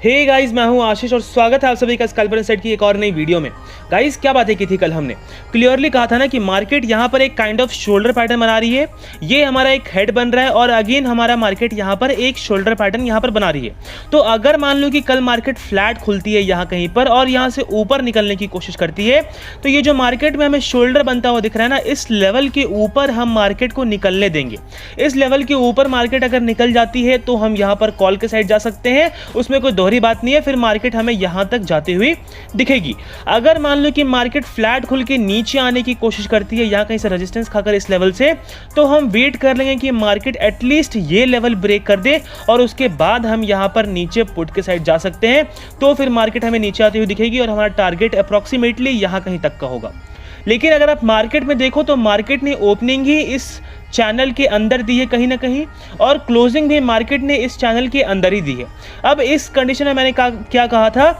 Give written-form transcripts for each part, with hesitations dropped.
Hey guys, मैं हूं आशीष और स्वागत है आप सभी का स्कैल्पर इनसाइड की एक और नई वीडियो में। गाइस, क्या बातें की थी कल हमने क्लियरली कहा था ना कि मार्केट यहां पर एक काइंड ऑफ शोल्डर पैटर्न बना रही है। ये हमारा एक हेड बन रहा है और अगेन हमारा मार्केट यहां पर एक शोल्डर पैटर्न यहां पर बना रही है। तो अगर मान लो कि कल मार्केट फ्लैट खुलती है यहां कहीं पर और यहां से ऊपर निकलने की कोशिश करती है, तो ये जो मार्केट में हमें शोल्डर बनता हुआ दिख रहा है ना, इस लेवल के ऊपर हम मार्केट को निकलने देंगे। इस लेवल के ऊपर मार्केट अगर निकल जाती है तो हम यहां पर कॉल के साइड जा सकते हैं, उसमें कोई दोहरी बात नहीं है। फिर मार्केट हमें यहां तक जाती हुई दिखेगी। अगर मान लो कि मार्केट फ्लैट खुल के नीचे आने की कोशिश करती है यहां कहीं से रेजिस्टेंस खाकर इस लेवल से, तो हम वेट कर लेंगे कि मार्केट एटलीस्ट ये लेवल ब्रेक कर दे और उसके बाद हम यहां पर नीचे पुट के साइड जा सकते हैं। तो फिर मार्केट हमें नीचे आती हुई दिखेगी और हमारा टारगेट अप्रॉक्सीमेटली यहां कहीं तक का होगा। लेकिन अगर आप मार्केट में देखो तो मार्केट ने ओपनिंग ही इस चैनल के अंदर दी है कहीं ना कहीं, और क्लोजिंग भी मार्केट ने इस चैनल के अंदर ही दी है। अब इस कंडीशन में मैंने क्या कहा था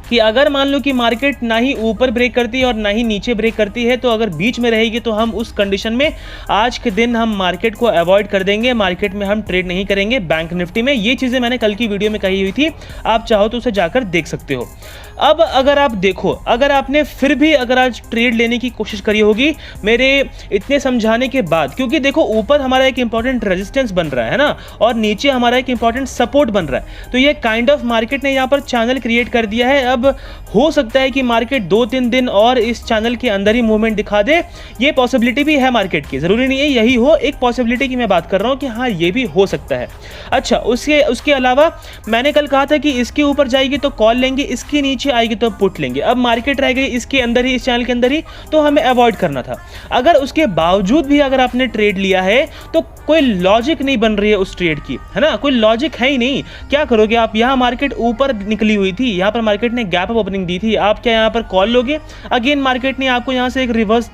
कि अगर मान लो कि मार्केट ना ही ऊपर ब्रेक करती है और ना ही नीचे ब्रेक करती है, तो अगर बीच में रहेगी तो हम उस कंडीशन में आज के दिन हम मार्केट को अवॉइड कर देंगे, मार्केट में हम ट्रेड नहीं करेंगे बैंक निफ्टी में। ये चीज़ें मैंने कल की वीडियो में कही हुई थी, आप चाहो तो उसे जाकर देख सकते हो। अब अगर आप देखो, अगर आपने फिर भी अगर आज ट्रेड लेने की कोशिश करी होगी मेरे इतने समझाने के बाद, क्योंकि देखो ऊपर हमारा एक इंपॉर्टेंट रेजिस्टेंस बन रहा है ना और नीचे हमारा एक इंपॉर्टेंट सपोर्ट बन रहा है, तो ये काइंड ऑफ मार्केट ने यहाँ पर चैनल क्रिएट कर दिया है। अब हो सकता है कि मार्केट 2-3 दिन और इस चैनल के अंदर ही मूवमेंट दिखा दे, ये पॉसिबिलिटी भी है मार्केट की, जरूरी नहीं है यही हो, एक पॉसिबिलिटी की मैं बात कर रहा हूँ कि हाँ ये भी हो सकता है। अच्छा, उसके अलावा मैंने कल कहा था कि इसके ऊपर जाएगी तो कॉल लेंगे, इसके नीचे आएगी तो पुट लेंगे। अब मार्केट रह गई इसके अंदर ही, इस चैनल के अंदर ही, तो हमें अवॉइड करना था। अगर उसके बावजूद भी अगर आपने ट्रेड लिया है तो कोई लॉजिक नहीं बन रही है उस ट्रेड की, है ना, कोई लॉजिक है ही नहीं। क्या करोगे आप? यहाँ मार्केट ऊपर निकली हुई थी, यहाँ पर मार्केट ने गैप अप ओपनिंग दी थी, आप क्या यहाँ पर कॉल लोगे? अगेन मार्केट ने आपको यहाँ से एक रिवर्स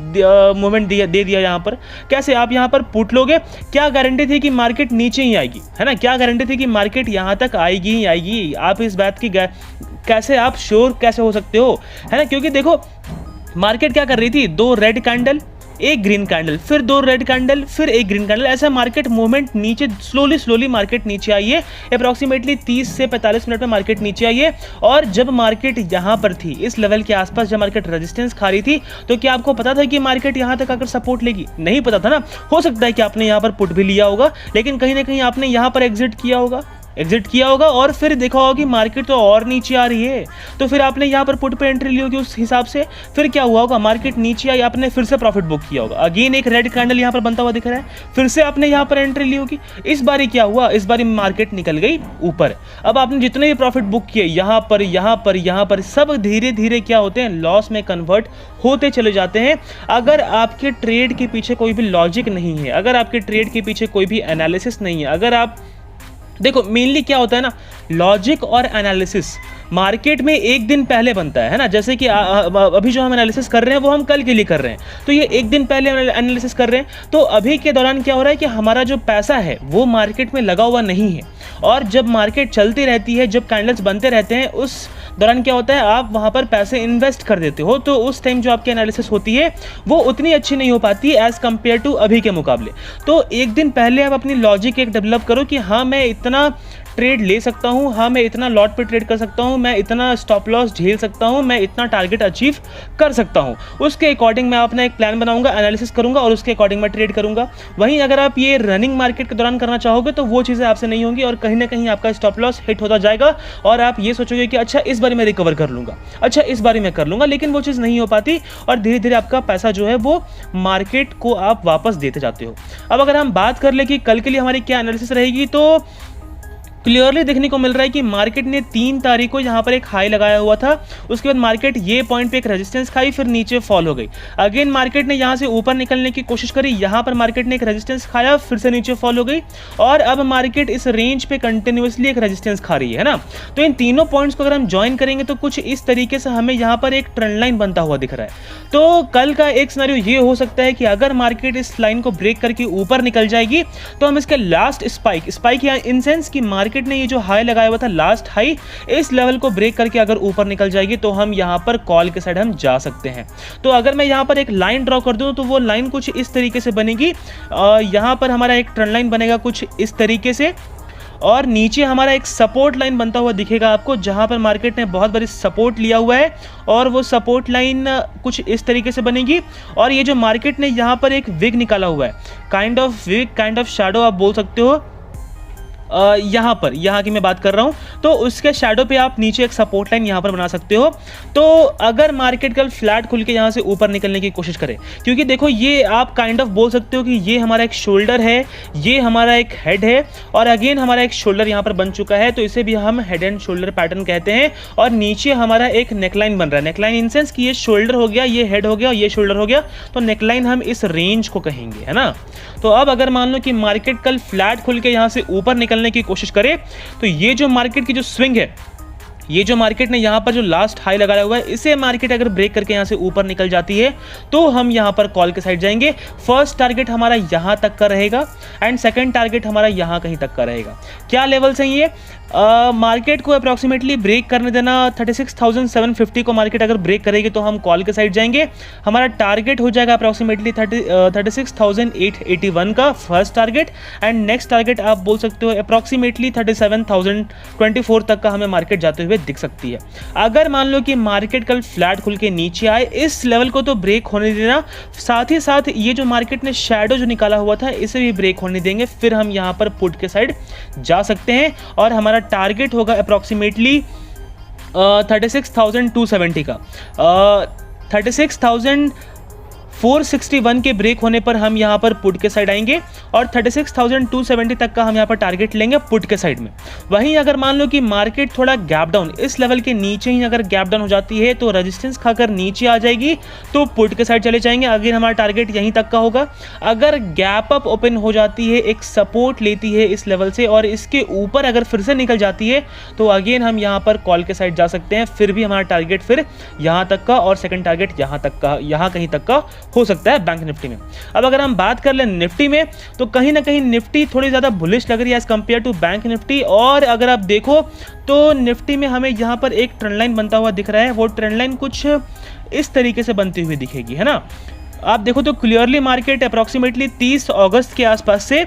मूवमेंट दे दिया यहाँ पर, कैसे आप यहाँ पर पुट लोगे? क्या गारंटी थी कि मार्केट नीचे ही आएगी, है ना, क्या गारंटी थी कि मार्केट यहाँ तक आएगी ही आएगी? आप इस बात की कैसे आप श्योर कैसे हो सकते हो, है ना? क्योंकि देखो मार्केट क्या कर रही थी, 2 रेड कैंडल, एक ग्रीन कैंडल, फिर 2 रेड कैंडल, फिर एक ग्रीन कैंडल, ऐसा मार्केट मूवमेंट नीचे स्लोली मार्केट नीचे आई है। अप्रॉक्सीमेटली 30 से 45 मिनट में मार्केट नीचे आई है। और जब मार्केट यहाँ पर थी इस लेवल के आसपास, जब मार्केट रेजिस्टेंस खा रही थी, तो क्या आपको पता था कि मार्केट यहाँ तक आकर सपोर्ट लेगी? नहीं पता था ना। हो सकता है कि आपने यहाँ पर पुट भी लिया होगा, लेकिन कहीं ना कहीं आपने यहाँ पर एग्जिट किया होगा और फिर देखा होगा कि मार्केट तो और नीचे आ रही है, तो फिर आपने यहाँ पर पुट पे एंट्री ली होगी उस हिसाब से। फिर क्या हुआ होगा, मार्केट नीचे आई, आपने फिर से प्रॉफिट बुक किया होगा। अगेन एक रेड कैंडल यहाँ पर बनता हुआ दिख रहा है, फिर से आपने यहाँ पर एंट्री ली होगी। इस बारी क्या हुआ, इस बारी मार्केट निकल गई ऊपर। अब आपने जितने भी प्रॉफिट बुक किए यहाँ पर सब धीरे धीरे क्या होते हैं, लॉस में कन्वर्ट होते चले जाते हैं। अगर आपके ट्रेड के पीछे कोई भी लॉजिक नहीं है, अगर आपके ट्रेड के पीछे कोई भी एनालिसिस नहीं है, अगर आप देखो मेनली क्या होता है ना, लॉजिक और एनालिसिस मार्केट में एक दिन पहले बनता है ना। जैसे कि अभी जो हम एनालिसिस कर रहे हैं वो हम कल के लिए कर रहे हैं, तो ये एक दिन पहले एनालिसिस कर रहे हैं। तो अभी के दौरान क्या हो रहा है कि हमारा जो पैसा है वो मार्केट में लगा हुआ नहीं है, और जब मार्केट चलती रहती है, जब कैंडल्स बनते रहते हैं, उस दौरान क्या होता है, आप वहाँ पर पैसे इन्वेस्ट कर देते हो, तो उस टाइम जो आपकी एनालिसिस होती है वो उतनी अच्छी नहीं हो पाती एज़ कम्पेयर टू अभी के मुकाबले। तो एक दिन पहले आप अपनी लॉजिक एक डेवलप करो कि हाँ मैं इतना ट्रेड ले सकता हूँ, हाँ मैं इतना लॉट पे ट्रेड कर सकता हूँ, मैं इतना स्टॉप लॉस झेल सकता हूँ, मैं इतना टारगेट अचीव कर सकता हूँ। उसके अकॉर्डिंग मैं अपना एक प्लान बनाऊंगा, एनालिसिस करूंगा और उसके अकॉर्डिंग मैं ट्रेड करूंगा। वहीं अगर आप ये रनिंग मार्केट के दौरान करना चाहोगे तो वो चीज़ें आपसे नहीं होंगी, और कहीं ना कहीं आपका स्टॉप लॉस हिट होता जाएगा और आप ये सोचोगे कि अच्छा इस बार मैं रिकवर कर लूँगा, अच्छा इस बार मैं कर लूँगा, लेकिन वो चीज़ नहीं हो पाती और धीरे धीरे आपका पैसा जो है वो मार्केट को आप वापस देते जाते हो। अब अगर हम बात कर ले कि कल के लिए हमारी क्या एनालिसिस रहेगी, तो क्लियरली देखने को मिल रहा है कि मार्केट ने 3 तारीख को यहाँ पर एक हाई लगाया हुआ था, उसके बाद मार्केट ये पॉइंट पे एक रेजिस्टेंस खाई, फिर नीचे फॉल हो गई। अगेन मार्केट ने यहाँ से ऊपर निकलने की कोशिश करी, यहाँ पर मार्केट ने एक रेजिस्टेंस खाया, फिर से नीचे फॉल हो गई, और अब मार्केट इस रेंज पे कंटिन्यूसली एक रेजिस्टेंस खा रही है ना। तो इन तीनों पॉइंट्स को अगर हम ज्वाइन करेंगे तो कुछ इस तरीके से हमें यहाँ पर एक ट्रेंड लाइन बनता हुआ दिख रहा है। तो कल का एक सिनेरियो ये हो सकता है कि अगर मार्केट इस लाइन को ब्रेक करके ऊपर निकल जाएगी तो हम इसके लास्ट स्पाइक या इन सेंस की मार्केट ने ये जो हाई लगाया हुआ था लास्ट हाई, इस लेवल को ब्रेक करके अगर ऊपर निकल जाएगी तो हम यहां पर कॉल के साइड हम जा सकते हैं। तो अगर मैं यहां पर एक लाइन ड्रॉ कर दूं तो वो लाइन कुछ इस तरीके से बनेगी, यहां पर हमारा एक ट्रेंड लाइन बनेगा कुछ इस तरीके से, और नीचे हमारा एक सपोर्ट लाइन बनता हुआ दिखेगा आपको, जहां पर मार्केट ने बहुत बड़ी सपोर्ट लिया हुआ है और वो सपोर्ट लाइन कुछ इस तरीके से बनेगी। और ये जो मार्केट ने यहाँ पर एक विग निकाला हुआ है, kind of wig, kind of shadow आप बोल सकते हो, यहाँ की मैं बात कर रहा हूँ, तो उसके शैडो पे आप नीचे एक सपोर्ट लाइन यहाँ पर बना सकते हो। तो अगर मार्केट कल फ्लैट खुल के यहाँ से ऊपर निकलने की कोशिश करे, क्योंकि देखो ये आप काइंड ऑफ बोल सकते हो कि ये हमारा एक शोल्डर है, ये हमारा एक हेड है, और अगेन हमारा एक शोल्डर यहाँ पर बन चुका है, तो इसे भी हम हेड एंड शोल्डर पैटर्न कहते हैं। और नीचे हमारा एक नेकलाइन बन रहा है, नेकलाइन इन सेंस कि ये शोल्डर हो गया, ये हेड हो गया, ये शोल्डर हो गया, तो नेकलाइन हम इस रेंज को कहेंगे, है ना। तो अब अगर मान लो कि मार्केट कल फ्लैट खुल के यहाँ से ऊपर निकलने की कोशिश करे, तो ये जो मार्केट की जो स्विंग है, ये जो मार्केट ने यहाँ पर जो लास्ट हाई लगाया हुआ है, इसे मार्केट अगर ब्रेक करके यहाँ से ऊपर निकल जाती है तो हम यहाँ पर कॉल के साइड जाएंगे। फर्स्ट टारगेट हमारा यहाँ तक का रहेगा एंड सेकंड टारगेट हमारा यहाँ कहीं तक का रहेगा। क्या लेवल्स हैं ये? मार्केट को अप्रॉक्सीमेटली ब्रेक करने देना 36,750 को मार्केट अगर ब्रेक करेगी तो हम कॉल के साइड जाएंगे। हमारा टारगेट हो जाएगा अप्रॉक्सीमेटली 36,881 का first target, and next target आप बोल सकते हो अप्रॉक्सीमेटली 37,024 तक का हमें मार्केट जाते हुए दिख सकती है। अगर मान लो कि मार्केट कल फ्लैट खुल के नीचे आए, इस लेवल को तो ब्रेक होने देना, साथ ही साथ ये जो मार्केट ने शैडो जो निकाला हुआ था इसे भी ब्रेक होने देंगे, फिर हम यहाँ पर पुट के साइड जा सकते हैं और हमारा टारगेट होगा अप्रॉक्सीमेटली 36,270 का। 36,461 के ब्रेक होने पर हम यहाँ पर पुट के साइड आएंगे और 36,270 तक का हम यहाँ पर टारगेट लेंगे पुट के साइड में। वहीं अगर मान लो कि मार्केट थोड़ा गैप डाउन, इस लेवल के नीचे ही अगर गैप डाउन हो जाती है तो रेजिस्टेंस खाकर नीचे आ जाएगी तो पुट के साइड चले जाएंगे, अगेन हमारा टारगेट यहीं तक का होगा। अगर गैप अप ओपन हो जाती है, एक सपोर्ट लेती है इस लेवल से और इसके ऊपर अगर फिर से निकल जाती है तो अगेन हम यहाँ पर कॉल के साइड जा सकते हैं, फिर भी हमारा टारगेट फिर यहाँ तक का और सेकंड टारगेट यहाँ तक का, यहाँ कहीं तक का हो सकता है बैंक निफ्टी में। अब अगर हम बात कर लें निफ्टी में, तो कहीं ना कहीं निफ्टी थोड़ी ज़्यादा बुलिश लग रही है as compare to bank Nifty. और अगर आप देखो तो निफ्टी में हमें यहाँ पर एक ट्रेंड लाइन बनता हुआ दिख रहा है, वो ट्रेंड लाइन कुछ इस तरीके से बनती हुई दिखेगी, है ना। आप देखो तो क्लियरली मार्केट अप्रॉक्सीमेटली 30 अगस्त के आसपास से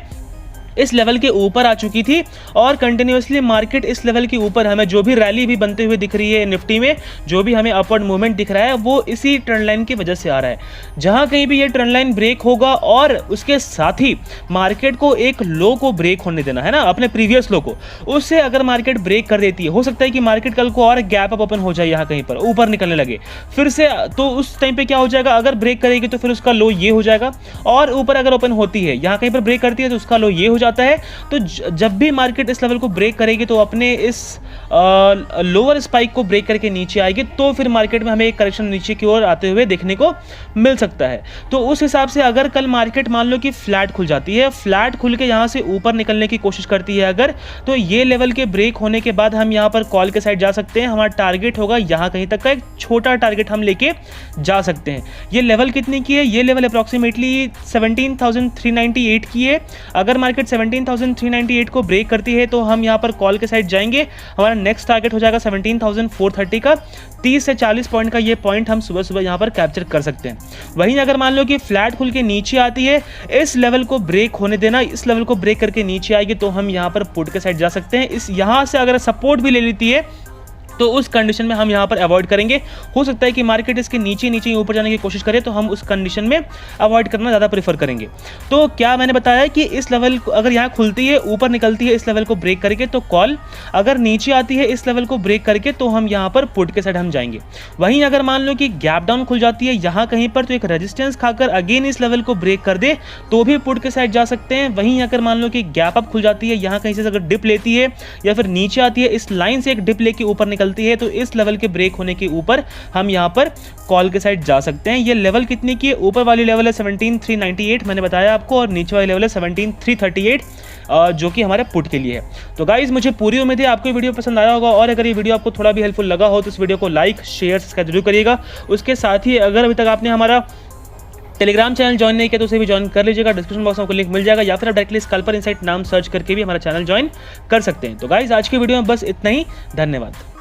इस लेवल के ऊपर आ चुकी थी और कंटिन्यूसली मार्केट इस लेवल के ऊपर, हमें जो भी रैली भी बनते हुए दिख रही है निफ्टी में, जो भी हमें अपवर्ड मूवमेंट दिख रहा है वो इसी ट्रेंड लाइन की वजह से आ रहा है। जहां कहीं भी ये ट्रेंड लाइन ब्रेक होगा और उसके साथ ही मार्केट को एक लो को ब्रेक होने देना है ना, अपने प्रीवियस लो को, उससे अगर मार्केट ब्रेक कर देती है, हो सकता है कि मार्केट कल को और गैप अप ओपन हो जाए, यहाँ कहीं पर ऊपर निकलने लगे फिर से, तो उस टाइम पे क्या हो जाएगा, अगर ब्रेक करेगी तो फिर उसका लो ये हो जाएगा, और ऊपर अगर ओपन होती है, यहाँ कहीं पर ब्रेक करती है तो उसका लो ये हो जाता है। तो जब भी मार्केट इस लेवल को ब्रेक करेगी तो अपने इस लोअर स्पाइक को ब्रेक करके नीचे आएगी, तो फिर मार्केट में हमें एक करेक्शन नीचे की ओर आते हुए देखने को मिल सकता है। तो उस हिसाब से अगर कल मार्केट मान लो कि फ्लैट खुल जाती है, फ्लैट खुल के यहाँ से ऊपर निकलने की कोशिश करती है अगर, तो ये लेवल के ब्रेक होने के बाद हम यहाँ पर कॉल के साइड जा सकते हैं। हमारा टारगेट होगा यहाँ कहीं तक का, एक छोटा टारगेट हम लेके जा सकते हैं। ये लेवल कितने की है? ये लेवल अप्रॉक्सीमेटली 17,398 की है। अगर मार्केट 17,398 को ब्रेक करती है तो हम यहाँ पर कॉल के साइड जाएंगे। हमारा नेक्स्ट टारगेट हो जाएगा 17,430 का। 30 से 40 पॉइंट का ये पॉइंट हम सुबह सुबह यहाँ पर कैप्चर कर सकते हैं। वहीं अगर मान लो कि फ्लैट खुल के नीचे आती है, इस लेवल को ब्रेक होने देना, इस लेवल को ब्रेक करके नीचे आएगी तो हम यहाँ पर पुट के साइड जा सकते हैं। इस यहाँ से अगर सपोर्ट भी ले लेती है तो उस कंडीशन में हम यहाँ पर अवॉइड करेंगे। हो सकता है कि मार्केट इसके नीचे नीचे ऊपर जाने की कोशिश करे तो हम उस कंडीशन में अवॉइड करना ज़्यादा प्रेफर करेंगे। तो क्या मैंने बताया कि इस लेवल अगर यहाँ खुलती है, ऊपर निकलती है, इस लेवल को ब्रेक करके तो कॉल, अगर नीचे आती है इस लेवल को ब्रेक करके तो हम यहाँ पर पुट के साइड हम जाएंगे। वहीं अगर मान लो कि गैप डाउन खुल जाती है यहाँ कहीं पर, तो एक रेजिस्टेंस खाकर अगेन इस लेवल को ब्रेक कर दे तो भी पुट के साइड जा सकते हैं। वहीं अगर मान लो कि गैप अप खुल जाती है, यहाँ कहीं से अगर डिप लेती है या फिर नीचे आती है, इस लाइन से एक डिप लेके ऊपर निकलती है, तो इस लेवल के ब्रेक होने के ऊपर हम यहाँ पर कॉल के साइड जा सकते हैं। ये लेवल कितने की है? ऊपर वाली लेवल है 17,398 मैंने बताया आपको, और नीचे वाली लेवल है 17,338 जो कि हमारे पुट के लिए है। तो गाइज मुझे पूरी उम्मीद है आपको वीडियो पसंद आया होगा, और अगर ये वीडियो आपको थोड़ा भी हेल्पफुल लगा हो तो इस वीडियो को लाइक शेयर सब्सक्राइब जरूर करिएगा। उसके साथ ही अगर अभी तक आपने हमारा टेलीग्राम चैनल ज्वाइन नहीं किया तो उसे भी ज्वाइन कर लीजिएगा, डिस्क्रिप्शन बॉक्स में आपको लिंक मिल जाएगा, या फिर आप डायरेक्टली स्कैल्पर इनसाइट नाम सर्च करके भी हमारा चैनल ज्वाइन कर सकते हैं। तो गाइज आज की वीडियो में बस इतना ही, धन्यवाद।